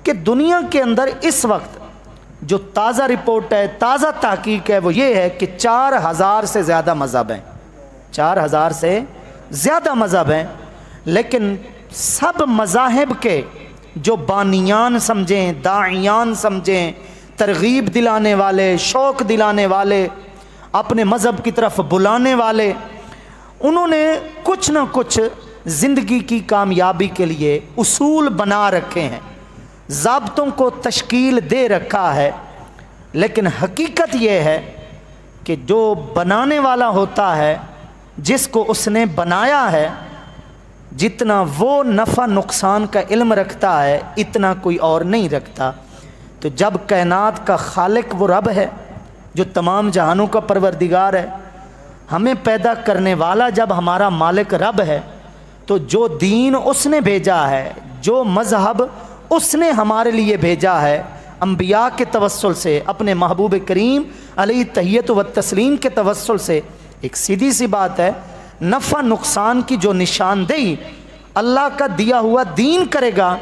کہ دنیا کے اندر اس وقت جو تازہ رپورٹ ہے، تازہ تحقیق ہے، وہ یہ ہے کہ 4000 سے زیادہ مذہب ہیں، 4000 سے زیادہ مذہب ہیں، لیکن سب مذاہب کے جو بانیان سمجھیں، داعیان سمجھیں، ترغیب دلانے والے، شوق دلانے والے، اپنے مذہب کی طرف بلانے والے، انہوں نے کچھ نہ کچھ زندگی کی کامیابی کے لیے اصول بنا رکھے ہیں، ضابطوں کو تشکیل دے رکھا ہے، لیکن حقیقت یہ ہے کہ جو بنانے والا ہوتا ہے، جس کو اس نے بنایا ہے، جتنا وہ نفع نقصان کا علم رکھتا ہے اتنا کوئی اور نہیں رکھتا۔ تو جب کائنات کا خالق وہ رب ہے جو تمام جہانوں کا پروردگار ہے، ہمیں پیدا کرنے والا جب ہمارا مالک رب ہے، تو جو دین اس نے بھیجا ہے، جو مذہب اس نے ہمارے لیے بھیجا ہے، انبیاء کے توسل سے، اپنے محبوب کریم علیہ تحیت و تسلیم کے توسل سے، ایک سیدھی سی بات ہے، نفع نقصان کی جو نشاندہی اللہ کا دیا ہوا دین کرے گا،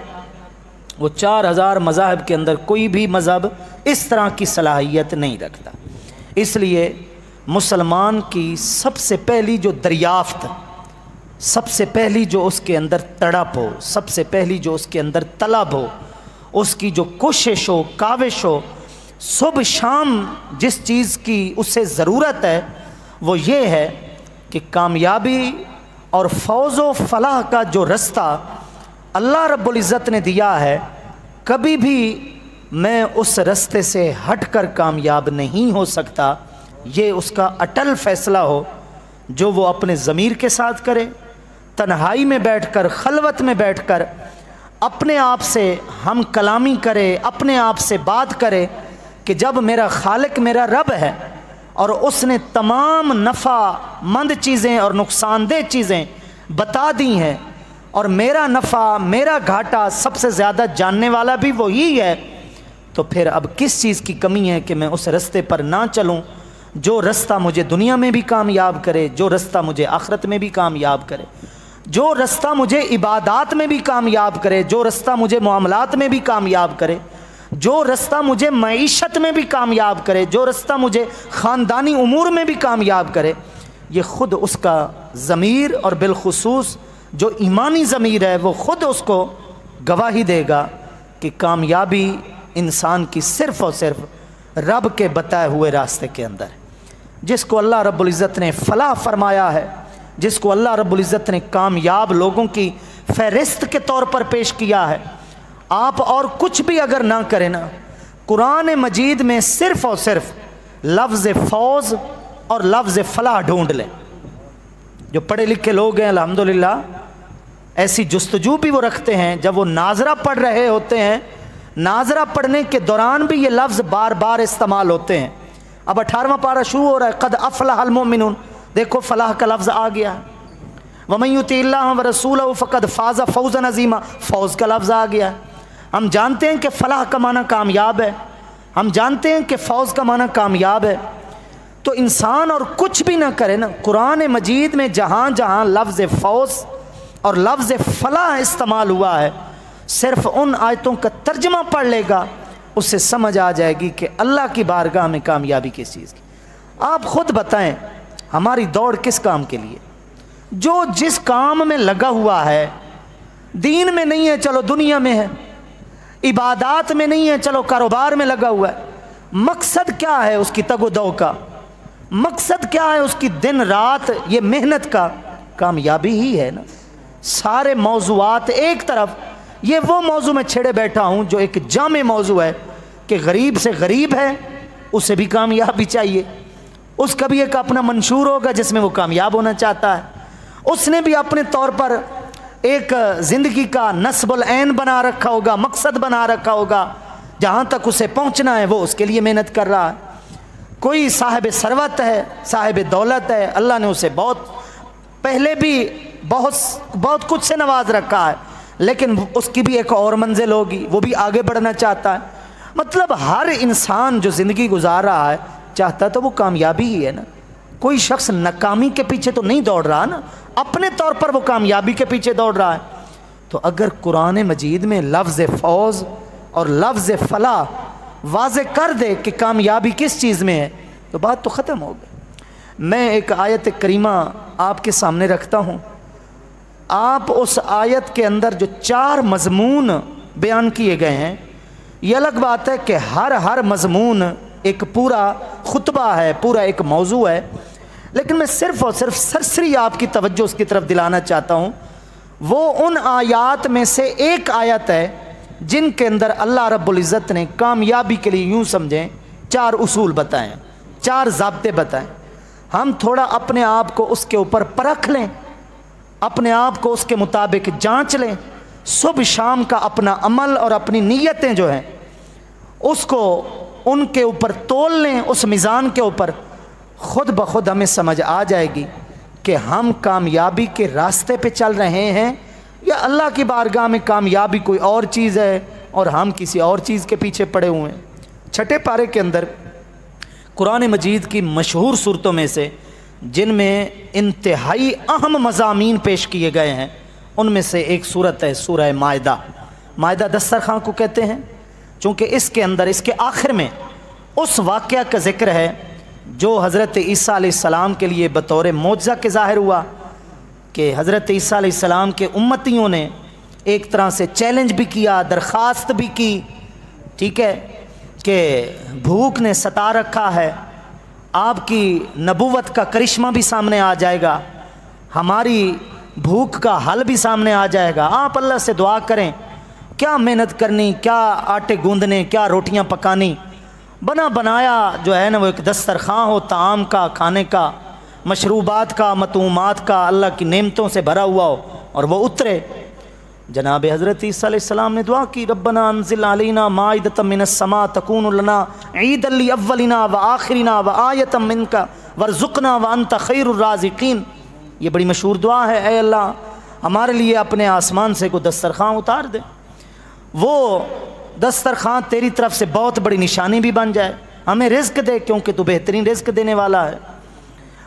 وہ 4000 مذاہب کے اندر کوئی بھی مذہب اس طرح کی صلاحیت نہیں رکھتا۔ اس لیے مسلمان کی سب سے پہلی جو دریافت، سب سے پہلی جو اس کے اندر تڑپ ہو، سب سے پہلی جو اس کے اندر طلب ہو، اس کی جو کوشش ہو، کاوش ہو، صبح شام جس چیز کی اسے ضرورت ہے، وہ یہ ہے کہ کامیابی اور فوز و فلاح کا جو رستہ اللہ رب العزت نے دیا ہے، کبھی بھی میں اس رستے سے ہٹ کر کامیاب نہیں ہو سکتا، یہ اس کا اٹل فیصلہ ہو جو وہ اپنے ضمیر کے ساتھ کرے، تنہائی میں بیٹھ کر، خلوت میں بیٹھ کر اپنے آپ سے ہم کلامی کرے، اپنے آپ سے بات کرے کہ جب میرا خالق میرا رب ہے اور اس نے تمام نفع مند چیزیں اور نقصان دہ چیزیں بتا دی ہیں، اور میرا نفع میرا گھاٹا سب سے زیادہ جاننے والا بھی وہی ہے، تو پھر اب کس چیز کی کمی ہے کہ میں اس رستے پر نہ چلوں جو رستہ مجھے دنیا میں بھی کامیاب کرے، جو رستہ مجھے آخرت میں بھی کامیاب کرے، جو رستہ مجھے عبادات میں بھی کامیاب کرے، جو رستہ مجھے معاملات میں بھی کامیاب کرے، جو رستہ مجھے معیشت میں بھی کامیاب کرے، جو رستہ مجھے خاندانی امور میں بھی کامیاب کرے، یہ خود اس کا ضمیر اور بالخصوص جو ایمانی ضمیر ہے وہ خود اس کو گواہی دے گا کہ کامیابی انسان کی صرف اور صرف رب کے بتائے ہوئے راستے کے اندر ہے۔ جس کو اللہ رب العزت نے فلاح فرمایا ہے، جس کو اللہ رب العزت نے کامیاب لوگوں کی فہرست کے طور پر پیش کیا ہے، آپ اور کچھ بھی اگر نہ کریں نا، قرآن مجید میں صرف اور صرف لفظ فوز اور لفظ فلاح ڈھونڈ لیں۔ جو پڑھے لکھے لوگ ہیں الحمدللہ ایسی جستجو بھی وہ رکھتے ہیں، جب وہ ناظرہ پڑھ رہے ہوتے ہیں، ناظرہ پڑھنے کے دوران بھی یہ لفظ بار بار استعمال ہوتے ہیں۔ اب 18واں پارہ شروع ہو رہا ہے، قد افلح المؤمنون، دیکھو فلاح کا لفظ آ گیا ہے، وَمَن يُطِعِ اللَّهَ وَرَسُولَهُ فَقَدْ فَازَ فَوْزًا عَظِيمًا، فوز کا لفظ آ گیا ہے۔ ہم جانتے ہیں کہ فلاح کا معنی کامیاب ہے، ہم جانتے ہیں کہ فوز کا معنی کامیاب ہے، تو انسان اور کچھ بھی نہ کرے نا، قرآن مجید میں جہاں جہاں لفظ فوز اور لفظ فلاح استعمال ہوا ہے، صرف ان آیتوں کا ترجمہ پڑھ لے گا، اس سے سمجھ آ جائے گی کہ اللہ کی بارگاہ میں کامیابی کس چیز کی۔ آپ خود بتائیں ہماری دوڑ کس کام کے لیے؟ جو جس کام میں لگا ہوا ہے، دین میں نہیں ہے چلو دنیا میں ہے، عبادات میں نہیں ہے چلو کاروبار میں لگا ہوا ہے، مقصد کیا ہے اس کی تگ و دو کا؟ مقصد کیا ہے اس کی دن رات یہ محنت کا؟ کامیابی ہی ہے نا۔ سارے موضوعات ایک طرف، یہ وہ موضوع میں چھڑے بیٹھا ہوں جو ایک جامع موضوع ہے کہ غریب سے غریب ہے، اسے بھی کامیابی چاہیے، اس کا بھی ایک اپنا منشور ہوگا جس میں وہ کامیاب ہونا چاہتا ہے، اس نے بھی اپنے طور پر ایک زندگی کا نصب العین بنا رکھا ہوگا، مقصد بنا رکھا ہوگا، جہاں تک اسے پہنچنا ہے وہ اس کے لیے محنت کر رہا ہے۔ کوئی صاحب ثروت ہے، صاحب دولت ہے، اللہ نے اسے بہت پہلے بھی بہت کچھ سے نواز رکھا ہے، لیکن اس کی بھی ایک اور منزل ہوگی، وہ بھی آگے بڑھنا چاہتا ہے۔ مطلب ہر انسان جو زندگی گزار رہا ہے چاہتا تو وہ کامیابی ہی ہے نا، کوئی شخص ناکامی کے پیچھے تو نہیں دوڑ رہا نا، اپنے طور پر وہ کامیابی کے پیچھے دوڑ رہا ہے۔ تو اگر قرآن مجید میں لفظ فوز اور لفظ فلاح واضح کر دے کہ کامیابی کس چیز میں ہے تو بات تو ختم ہو گئی۔ میں ایک آیت کریمہ آپ کے سامنے رکھتا ہوں، آپ اس آیت کے اندر جو 4 مضمون بیان کیے گئے ہیں، یہ الگ بات ہے کہ ہر مضمون ایک پورا خطبہ ہے، پورا ایک موضوع ہے، لیکن میں صرف اور صرف سرسری آپ کی توجہ اس کی طرف دلانا چاہتا ہوں۔ وہ ان آیات میں سے ایک آیت ہے جن کے اندر اللہ رب العزت نے کامیابی کے لیے یوں سمجھیں 4 اصول بتائیں، 4 ضابطے بتائیں۔ ہم تھوڑا اپنے آپ کو اس کے اوپر پرکھ لیں، اپنے آپ کو اس کے مطابق جانچ لیں، صبح شام کا اپنا عمل اور اپنی نیتیں جو ہیں اس کو ان کے اوپر تول لیں، اس میزان کے اوپر، خود بخود ہمیں سمجھ آ جائے گی کہ ہم کامیابی کے راستے پہ چل رہے ہیں یا اللہ کی بارگاہ میں کامیابی کوئی اور چیز ہے اور ہم کسی اور چیز کے پیچھے پڑے ہوئے ہیں۔ 6 پارے کے اندر قرآن مجید کی مشہور صورتوں میں سے جن میں انتہائی اہم مضامین پیش کیے گئے ہیں ان میں سے ایک صورت ہے سورہ مائدہ۔ مائدہ دسترخوان کو کہتے ہیں چونکہ اس کے اندر اس کے آخر میں اس واقعہ کا ذکر ہے جو حضرت عیسیٰ علیہ السلام کے لیے بطور معجزہ کے ظاہر ہوا کہ حضرت عیسیٰ علیہ السلام کے امتیوں نے ایک طرح سے چیلنج بھی کیا، درخواست بھی کی، ٹھیک ہے، کہ بھوک نے ستا رکھا ہے، آپ کی نبوت کا کرشمہ بھی سامنے آ جائے گا، ہماری بھوک کا حل بھی سامنے آ جائے گا، آپ اللہ سے دعا کریں، کیا محنت کرنی، کیا آٹے گوندنے، کیا روٹیاں پکانی، بنا بنایا جو ہے نا وہ ایک دسترخوان ہو، طعام کا، کھانے کا، مشروبات کا، مطعومات کا، اللہ کی نعمتوں سے بھرا ہوا ہو، اور وہ اترے۔ جناب حضرت عیسیٰ علیہ السلام نے دعا کی، ربنا انزل علینا مائدۃ من السماء تکون لنا عیدا لاولنا وآخرنا وآیۃ منک وارزقنا وانت خیر الرازقین۔ یہ بڑی مشہور دعا ہے، اے اللہ ہمارے لیے اپنے آسمان سے کوئی دسترخوان اتار دے، وہ دسترخوان تیری طرف سے بہت بڑی نشانی بھی بن جائے، ہمیں رزق دے کیونکہ تو بہترین رزق دینے والا ہے،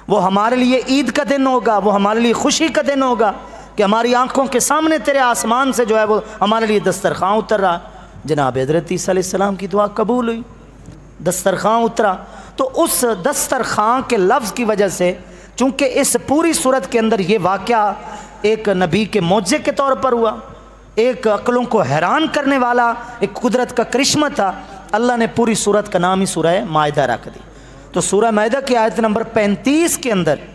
وہ ہمارے لیے عید کا دن ہوگا، وہ ہمارے لیے خوشی کا دن ہوگا کہ ہماری آنکھوں کے سامنے تیرے آسمان سے جو ہے وہ ہمارے لیے دسترخوان اتر رہا۔ جناب حضرت عیسیٰ علیہ السلام کی دعا قبول ہوئی، دسترخوان اترا۔ تو اس دسترخوان کے لفظ کی وجہ سے چونکہ اس پوری صورت کے اندر یہ واقعہ ایک نبی کے معجزے کے طور پر ہوا، ایک عقلوں کو حیران کرنے والا ایک قدرت کا کرشمہ تھا، اللہ نے پوری صورت کا نام ہی سورہ مائدہ رکھ دی۔ تو سورہ مائدہ کی آیت نمبر 35 کے اندر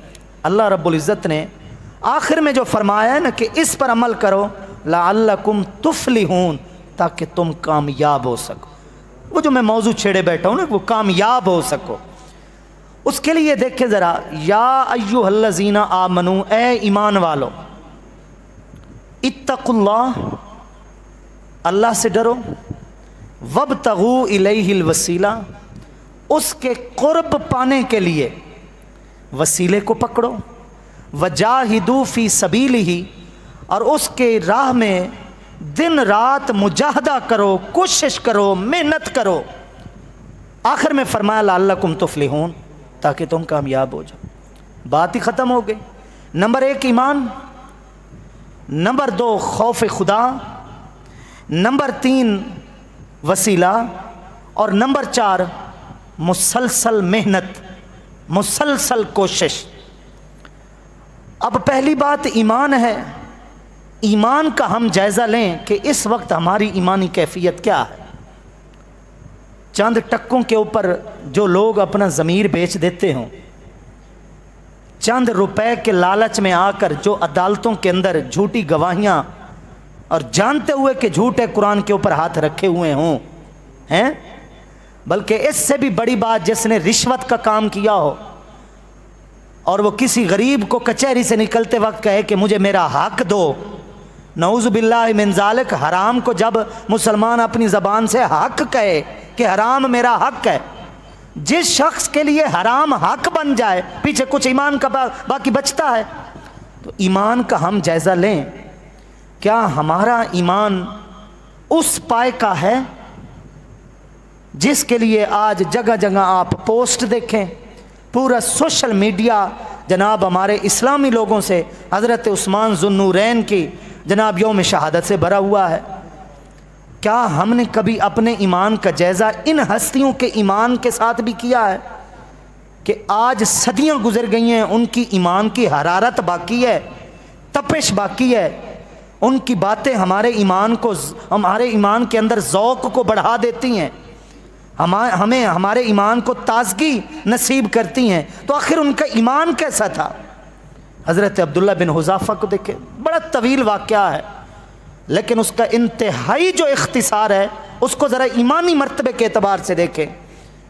اللہ رب العزت نے آخر میں جو فرمایا ہے نا کہ اس پر عمل کرو لعلکم تفلحون، تاکہ تم کامیاب ہو سکو، وہ جو میں موضوع چھیڑے بیٹھا ہوں نا وہ کامیاب ہو سکو، اس کے لیے دیکھیں ذرا، یا ایھا الذین آمنو، اے ایمان والو، اتقوا اللہ، اللہ سے ڈرو، وابتغوا الیہ الوسیلہ، اس کے قرب پانے کے لیے وسیلے کو پکڑو، وجاہدوا فی سبیلہ، اور اس کے راہ میں دن رات مجاہدہ کرو، کوشش کرو، محنت کرو۔ آخر میں فرمایا لعلکم تفلحون، تاکہ تم کامیاب ہو جاؤ۔ بات ہی ختم ہو گئی۔ نمبر 1 ایمان، نمبر 2 خوف خدا، نمبر 3 وسیلہ، اور نمبر 4 مسلسل محنت، مسلسل کوشش۔ اب پہلی بات ایمان ہے، ایمان کا ہم جائزہ لیں کہ اس وقت ہماری ایمانی کیفیت کیا ہے۔ چند ٹکوں کے اوپر جو لوگ اپنا ضمیر بیچ دیتے ہوں، چند روپے کے لالچ میں آ کر جو عدالتوں کے اندر جھوٹی گواہیاں اور جانتے ہوئے کہ جھوٹے قرآن کے اوپر ہاتھ رکھے ہوئے ہوں ہیں، بلکہ اس سے بھی بڑی بات جس نے رشوت کا کام کیا ہو اور وہ کسی غریب کو کچہری سے نکلتے وقت کہے کہ مجھے میرا حق دو، نعوذ باللہ من ذالک، حرام کو جب مسلمان اپنی زبان سے حق کہے کہ حرام میرا حق ہے، جس شخص کے لیے حرام حق بن جائے پیچھے کچھ ایمان کا باقی بچتا ہے۔ تو ایمان کا ہم جائزہ لیں، کیا ہمارا ایمان اس پائے کا ہے جس کے لیے آج جگہ جگہ آپ پوسٹ دیکھیں، پورا سوشل میڈیا جناب ہمارے اسلامی لوگوں سے حضرت عثمان ذو النورین کی جناب یوم شہادت سے بھرا ہوا ہے۔ کیا ہم نے کبھی اپنے ایمان کا جائزہ ان ہستیوں کے ایمان کے ساتھ بھی کیا ہے کہ آج صدیاں گزر گئی ہیں، ان کی ایمان کی حرارت باقی ہے، تپش باقی ہے، ان کی باتیں ہمارے ایمان کے اندر ذوق کو بڑھا دیتی ہیں، ہمیں ہمارے ایمان کو تازگی نصیب کرتی ہیں، تو آخر ان کا ایمان کیسا تھا؟ حضرت عبداللہ بن حذافہ کو دیکھیں، بڑا طویل واقعہ ہے، لیکن اس کا انتہائی جو اختصار ہے اس کو ذرا ایمانی مرتبے کے اعتبار سے دیکھیں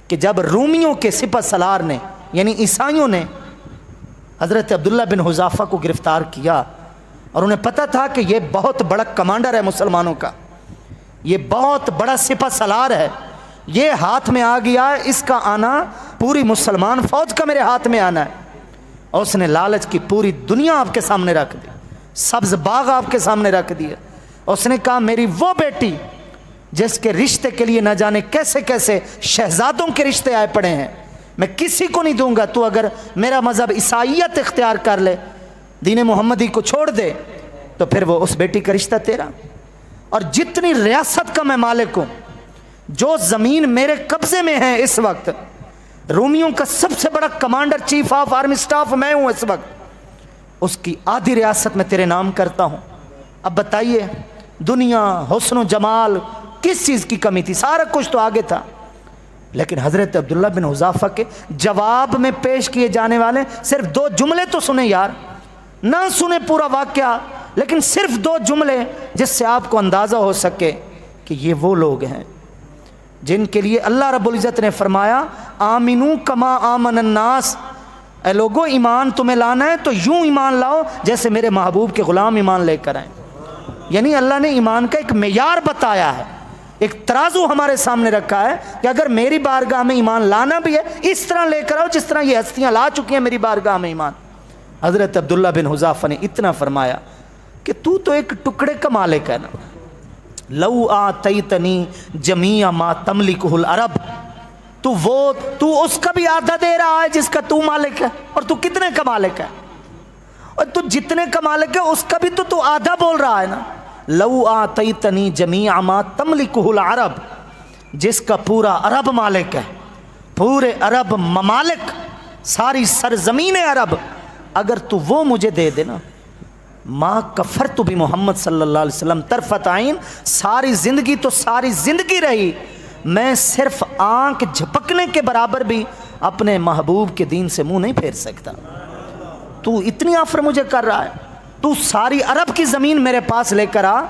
کہ جب رومیوں کے سپہ سالار نے یعنی عیسائیوں نے حضرت عبداللہ بن حذافہ کو گرفتار کیا اور انہیں پتہ تھا کہ یہ بہت بڑا کمانڈر ہے مسلمانوں کا، یہ بہت بڑا سپہ سالار ہے، یہ ہاتھ میں آ گیا، اس کا آنا پوری مسلمان فوج کا میرے ہاتھ میں آنا ہے، اور اس نے لالچ کی پوری دنیا آپ کے سامنے رکھ دی، سبز باغ آپ کے سامنے رکھ دیا، اس نے کہا میری وہ بیٹی جس کے رشتے کے لیے نہ جانے کیسے کیسے شہزادوں کے رشتے آئے پڑے ہیں، میں کسی کو نہیں دوں گا، تو اگر میرا مذہب عیسائیت اختیار کر لے، دین محمدی کو چھوڑ دے، تو پھر وہ اس بیٹی کا رشتہ تیرا، اور جتنی ریاست کا میں مالک ہوں، جو زمین میرے قبضے میں ہے اس وقت، رومیوں کا سب سے بڑا commander chief of army staff میں ہوں اس وقت، اس کی آدھی ریاست میں تیرے نام کرتا ہوں۔ اب بتائیے دنیا، حسن و جمال، کس چیز کی کمی تھی؟ سارا کچھ تو آگے تھا، لیکن حضرت عبداللہ بن حذافہ کے جواب میں پیش کیے جانے والے صرف 2 جملے تو سنیں یار، نہ سنیں پورا واقعہ، لیکن صرف 2 جملے جس سے آپ کو اندازہ ہو سکے کہ یہ وہ لوگ ہیں جن کے لیے اللہ رب العزت نے فرمایا آمنو کما آمن الناس، اے لوگو ایمان تمہیں لانا ہے تو یوں ایمان لاؤ جیسے میرے محبوب کے غلام ایمان لے کر آئیں۔ یعنی اللہ نے ایمان کا ایک معیار بتایا ہے، ایک ترازو ہمارے سامنے رکھا ہے کہ اگر میری بارگاہ میں ایمان لانا بھی ہے اس طرح لے کر آؤ جس طرح یہ ہستیاں لا چکی ہیں میری بارگاہ میں ایمان۔ حضرت عبداللہ بن حذافہ نے اتنا فرمایا کہ تو ایک ٹکڑے کا مالک ہے نا، لو آتیتنی جمیع ما تملکہ العرب، تو اس کا بھی آدھا دے رہا ہے جس کا تو مالک ہے، اور تو کتنے کا مالک ہے؟ اور تو جتنے کا مالک ہے اس کا بھی تو آدھا بول رہا ہے نا۔ لو آتیتنی جمیع ما تملکہ العرب، جس کا پورا عرب مالک ہے، پورے عرب ممالک، ساری سرزمین عرب، اگر تو وہ مجھے دے دینا، ما کفرت بمحمد صلی اللہ علیہ وسلم طرفت عین، ساری زندگی رہی میں صرف آنکھ جھپکنے کے برابر بھی اپنے محبوب کے دین سے منہ نہیں پھیر سکتا۔ تو اتنی آفر مجھے کر رہا ہے، تو ساری عرب کی زمین میرے پاس لے کر آ،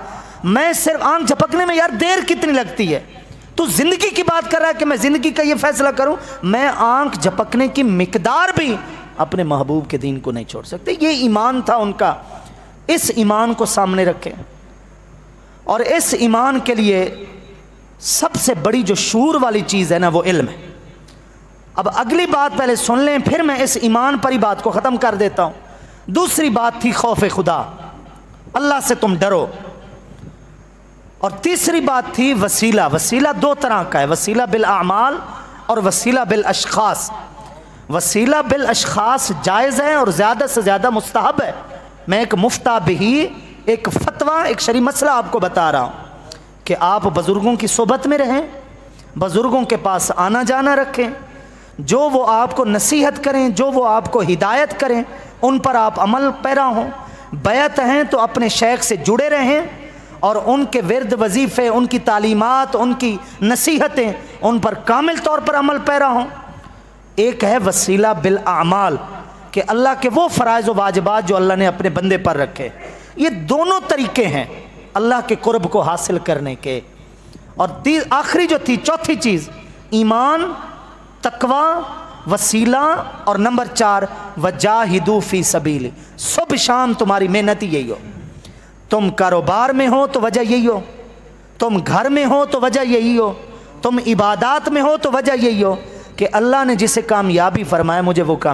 میں صرف آنکھ جھپکنے میں، یار دیر کتنی لگتی ہے؟ تو زندگی کی بات کر رہا ہے کہ میں زندگی کا یہ فیصلہ کروں، میں آنکھ جھپکنے کی مقدار بھی اپنے محبوب کے دین کو نہیں چھوڑ سکتے۔ یہ ایمان تھا ان کا، اس ایمان کو سامنے رکھیں، اور اس ایمان کے لیے سب سے بڑی جو شعور والی چیز ہے نا وہ علم ہے۔ اب اگلی بات پہلے سن لیں، پھر میں اس ایمان پر ہی بات کو ختم کر دیتا ہوں۔ دوسری بات تھی خوف خدا، اللہ سے تم ڈرو، اور تیسری بات تھی وسیلہ۔ وسیلہ 2 طرح کا ہے، وسیلہ بالاعمال اور وسیلہ بالاشخاص۔ وسیلہ بالاشخاص جائز ہے اور زیادہ سے زیادہ مستحب ہے۔ میں ایک مفتہ بھی، ایک فتویٰ، ایک شرعی مسئلہ آپ کو بتا رہا ہوں کہ آپ بزرگوں کی صحبت میں رہیں، بزرگوں کے پاس آنا جانا رکھیں، جو وہ آپ کو نصیحت کریں، جو وہ آپ کو ہدایت کریں ان پر آپ عمل پیرا ہوں۔ بیعت ہیں تو اپنے شیخ سے جڑے رہیں اور ان کے ورد وظیفے، ان کی تعلیمات، ان کی نصیحتیں، ان پر کامل طور پر عمل پیرا ہوں۔ ایک ہے وسیلہ بالاعمال، کہ اللہ کے وہ فرائض و واجبات جو اللہ نے اپنے بندے پر رکھے۔ یہ دونوں طریقے ہیں اللہ کے قرب کو حاصل کرنے کے۔ اور آخری جو تھی، چوتھی چیز، ایمان، تقوی، وسیلہ، اور نمبر 4 وجاہدوا فی سبیل، صبح شام تمہاری محنت یہی ہو۔ تم کاروبار میں ہو تو وجہ یہی ہو، تم گھر میں ہو تو وجہ یہی ہو، تم عبادات میں ہو تو وجہ یہی ہو کہ اللہ نے جسے کامیابی فرمایا مجھے وہ کام